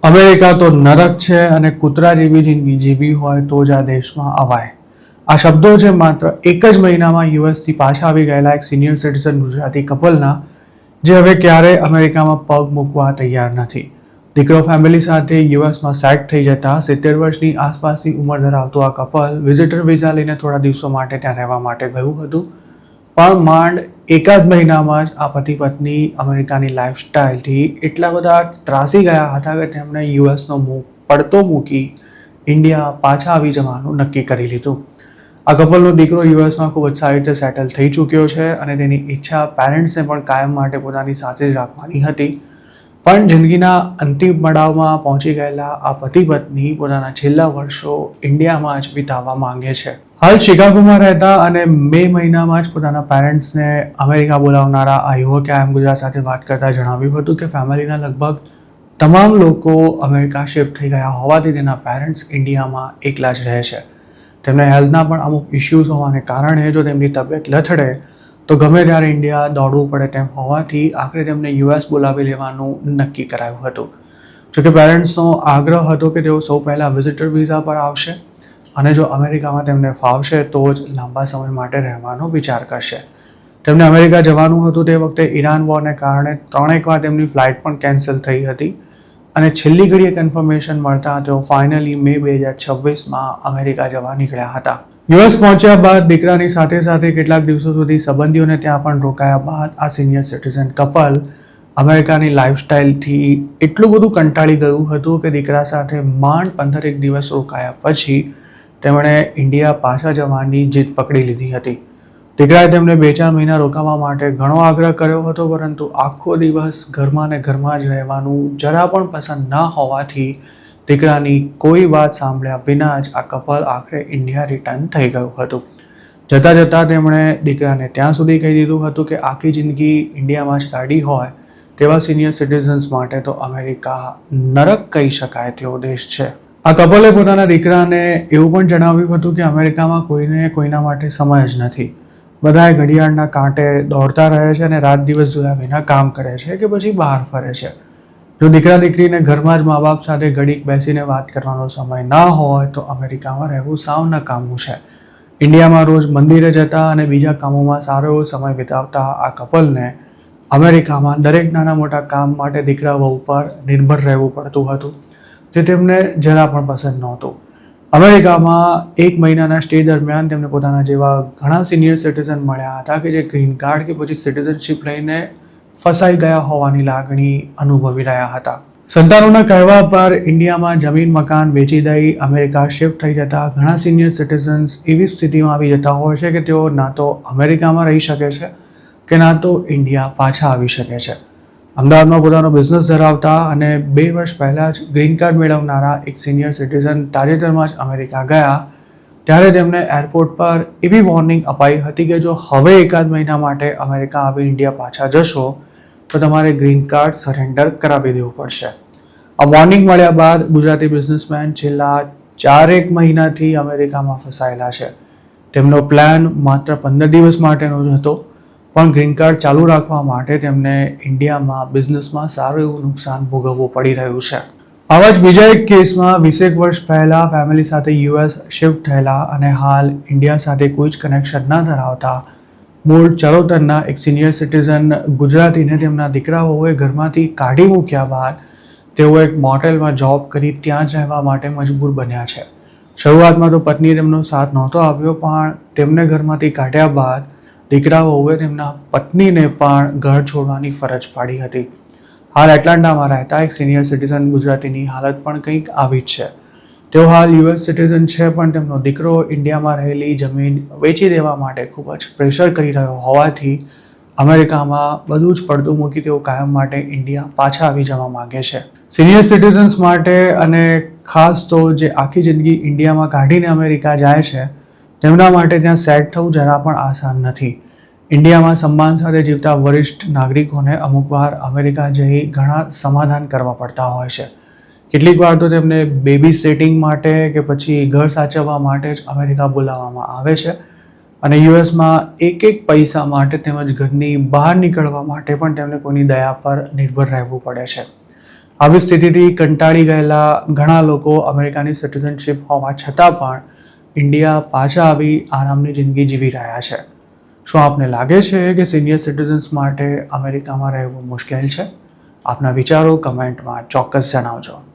America તો નરક છે અને કૂતરા જેવી જિંદગી જીવી હોય તો જ આ દેશમાં અવાય. આ શબ્દો છે માત્ર એક જ મહિનામાં યુએસથી પાછા આવી ગયેલા એક સિનિયર સિટીઝન ગુજરાતી કપલના, જે હવે ક્યારેય અમેરિકામાં પગ મૂકવા તૈયાર નથી. દીકરો ફેમિલી સાથે યુએસમાં સેટ થઈ જતા 70 વર્ષની આસપાસની ઉંમર ધરાવતું આ કપલ વિઝિટર વિઝા લઈને થોડા દિવસો માટે ત્યાં રહેવા માટે ગયું હતું. પણ માંડ એકાદ મહિનામાં જ આ પતિ પત્ની અમેરિકાની લાઈફસ્ટાઈલથી એટલા બધા ત્રાસી ગયા હતા કે તેમણે યુએસનો પડતો મૂકી ઇન્ડિયા પાછા આવી જવાનું નક્કી કરી લીધું. આ કપલનો દીકરો યુએસમાં ખૂબ જ સારી રીતે સેટલ થઈ ચૂક્યો છે અને તેની ઈચ્છા પેરેન્ટ્સને પણ કાયમ માટે પોતાની સાથે જ રાખવાની હતી. પણ જિંદગીના અંતિમ પડાવમાં પહોંચી ગયેલા આ પતિ પત્ની પોતાના છેલ્લા વર્ષો ઇન્ડિયામાં જ વિતાવવા માંગે છે. હાલ શિકાગોમાં રહેતા અને મે મહિનામાં જ પોતાના પેરેન્ટ્સને અમેરિકા બોલાવનારા આ યુવકે આઈએમ ગુજરાત સાથે વાત કરતા જણાવ્યું હતું કે ફેમિલીના લગભગ તમામ લોકો અમેરિકા શિફ્ટ થઈ ગયા હોવાથી તેના પેરેન્ટ્સ ઇન્ડિયામાં એકલા જ રહે છે. તેમને હેલ્થના પણ અમુક ઇશ્યુઝ હોવાને કારણે જો તેમની તબિયત લથડે તો ગમે ત્યારે ઇન્ડિયા દોડવું પડે તેમ હોવાથી આખરે તેમને યુએસ બોલાવી લેવાનું નક્કી કરાયું હતું. જોકે પેરેન્ટ્સનો આગ્રહ હતો કે તેઓ સૌ પહેલાં વિઝિટર વિઝા પર આવશે અને જો અમેરિકામાં તેમને ફાવશે તો જ લાંબા સમય માટે રહેવાનો વિચાર કરશે. તેમને અમેરિકા જવાનું હતું તે વખતે ઈરાન વોરને કારણે 3 વાર તેમની ફ્લાઇટ પણ કેન્સલ થઈ હતી અને છેલ્લી ઘડીએ કન્ફર્મેશન મળતા તેઓ ફાઇનલી મે 2026માં અમેરિકા જવા નીકળ્યા હતા. યુએસ પહોંચ્યા બાદ દીકરાની સાથે સાથે કેટલાક દિવસો સુધી સંબંધીઓને ત્યાં પણ રોકાયા બાદ આ સિનિયર સિટીઝન કપલ અમેરિકાની લાઈફસ્ટાઈલથી એટલું બધું કંટાળી ગયું હતું કે દીકરા સાથે માંડ 15 દિવસ રોકાયા પછી તેમણે ઇન્ડિયા પાછા જવાની જીદ પકડી લીધી હતી. દીકરાએ તેમને 2-4 મહિના રોકાવા માટે ઘણો આગ્રહ કર્યો હતો, પરંતુ આખો દિવસ ઘરમાં ને ઘરમાં જ રહેવાનું જરા પણ પસંદ ન હોવાથી દીકરાની કોઈ વાત સાંભળ્યા વિના જ આ કપલ આખરે ઇન્ડિયા રિટર્ન થઈ ગયું હતું. જતાં જતાં તેમણે દીકરાને ત્યાં સુધી કહી દીધું હતું કે આખી જિંદગી ઇન્ડિયામાં જ કાઢી હોય તેવા સિનિયર સિટીઝન્સ માટે તો અમેરિકા નરક કહી શકાય તેવો દેશ છે. આ કપલે પોતાના દીકરાને એવું પણ જણાવ્યું હતું કે અમેરિકામાં કોઈને કોઈના માટે સમય જ નથી. બધાએ ઘડિયાળના કાંટે દોડતા રહે છે અને રાત દિવસ જોયા વિના કામ કરે છે કે પછી બહાર ફરે છે. જો દીકરા દીકરીને ઘરમાં જ મા બાપ સાથે ઘડીક બેસીને વાત કરવાનો સમય ના હોય તો અમેરિકામાં રહેવું સાવ નકામું છે. ઇન્ડિયામાં રોજ મંદિરે જતા અને બીજા કામોમાં સારો એવો સમય વિતાવતા આ કપલને અમેરિકામાં દરેક નાના મોટા કામ માટે દીકરા વહુ પર નિર્ભર રહેવું પડતું હતું, જે તેમને જરા પણ પસંદ નહોતું. અમેરિકામાં 1 મહિનાના સ્ટે દરમિયાન તેમને પોતાના જેવા ઘણા સિનિયર સિટીઝન મળ્યા હતા કે જે ગ્રીન કાર્ડ કે પછી સિટીઝનશીપ લઈને ફસાઈ ગયા હોવાની લાગણી અનુભવી રહ્યા હતા. સંતાનોના કહેવા પર ઇન્ડિયામાં જમીન મકાન વેચી દઈ અમેરિકા શિફ્ટ થઈ જતા ઘણા સિનિયર સિટીઝન્સ એવી સ્થિતિમાં આવી જતા હોય છે કે તેઓ ના તો અમેરિકામાં રહી શકે છે કે ના તો ઇન્ડિયા પાછા આવી શકે છે. અમદાવાદમાં પોતાનો બિઝનેસ ધરાવતા અને 2 વર્ષ પહેલાં જ ગ્રીન કાર્ડ મેળવનારા એક સિનિયર સિટીઝન તાજેતરમાં જ અમેરિકા ગયા ત્યારે તેમને એરપોર્ટ પર એવી વોર્નિંગ અપાઈ હતી કે જો હવે એકાદ મહિના માટે અમેરિકા આવી ઇન્ડિયા પાછા જશો તો તમારે ગ્રીન કાર્ડ સરેન્ડર કરાવી દેવું પડશે. આ વોર્નિંગ મળ્યા બાદ ગુજરાતી બિઝનેસમેન છેલ્લા 4-1 મહિનાથી અમેરિકામાં ફસાયેલા છે. તેમનો પ્લાન માત્ર 15 દિવસ માટેનો જ હતો, પણ ગ્રીન કાર્ડ ચાલુ રાખવા માટે તેમને ઇન્ડિયામાં બિઝનેસમાં સારું એવું નુકસાન ભોગવવું પડી રહ્યું છે. આવા જ બીજા એક કેસમાં 20 વર્ષ પહેલાં ફેમિલી સાથે યુએસ શિફ્ટ થયેલા અને હાલ ઇન્ડિયા સાથે કોઈ જ કનેક્શન ન ધરાવતા મૂળ ચરોતરના એક સિનિયર સિટીઝન ગુજરાતીને તેમના દીકરાઓએ ઘરમાંથી કાઢી મૂક્યા બાદ તેઓ એક મોટેલમાં જોબ કરી ત્યાં જ રહેવા માટે મજબૂર બન્યા છે. શરૂઆતમાં તો પત્નીએ તેમનો સાથ નહોતો આપ્યો, પણ તેમને ઘરમાંથી કાઢ્યા બાદ દીકરાઓએ તેમના પત્નીને પણ ઘર છોડવાની ફરજ પાડી હતી. હાલ એટલાન્ટામાં રહેતા એક સિનિયર સિટીઝન ગુજરાતીની હાલત પણ કંઈક આવી જ છે. તેઓ હાલ યુએસ સિટીઝન છે, પણ તેમનો દીકરો ઇન્ડિયામાં રહેલી જમીન વેચી દેવા માટે ખૂબ જ પ્રેશર કરી રહ્યો હોવાથી અમેરિકામાં બધું જ પડતું મૂકી તેઓ કાયમ માટે ઇન્ડિયા પાછા આવી જવા માંગે છે. સિનિયર સિટીઝન્સ માટે અને ખાસ તો જે આખી જિંદગી ઇન્ડિયામાં કાઢીને અમેરિકા જાય છે તેમના માટે ત્યાં સેટ થવું જરા પણ આસાન નથી. ઇન્ડિયામાં સન્માન સાથે જીવતા વરિષ્ઠ નાગરિકોને અમુકવાર અમેરિકા જઈ ઘણા સમાધાન કરવા પડતા હોય છે. કેટલીક વાર તો તેમને બેબી સેટિંગ માટે કે પછી ઘર સાચવવા માટે જ અમેરિકા બોલાવવામાં આવે છે અને યુએસમાં એક પૈસા માટે તેમજ ઘરની બહાર નીકળવા માટે પણ તેમને કોઈની દયા પર નિર્ભર રહેવું પડે છે. આવી સ્થિતિથી કંટાળી ગયેલા ઘણા લોકો અમેરિકાની સિટીઝનશિપ હોવા છતાં પણ ઇન્ડિયા પાછા આવી આરામની જિંદગી જીવી રહ્યા છે. શું આપને લાગે છે કે સિનિયર સિટીઝન્સ માટે અમેરિકામાં રહેવું મુશ્કેલ છે? આપના વિચારો કમેન્ટમાં ચોક્કસ જણાવજો.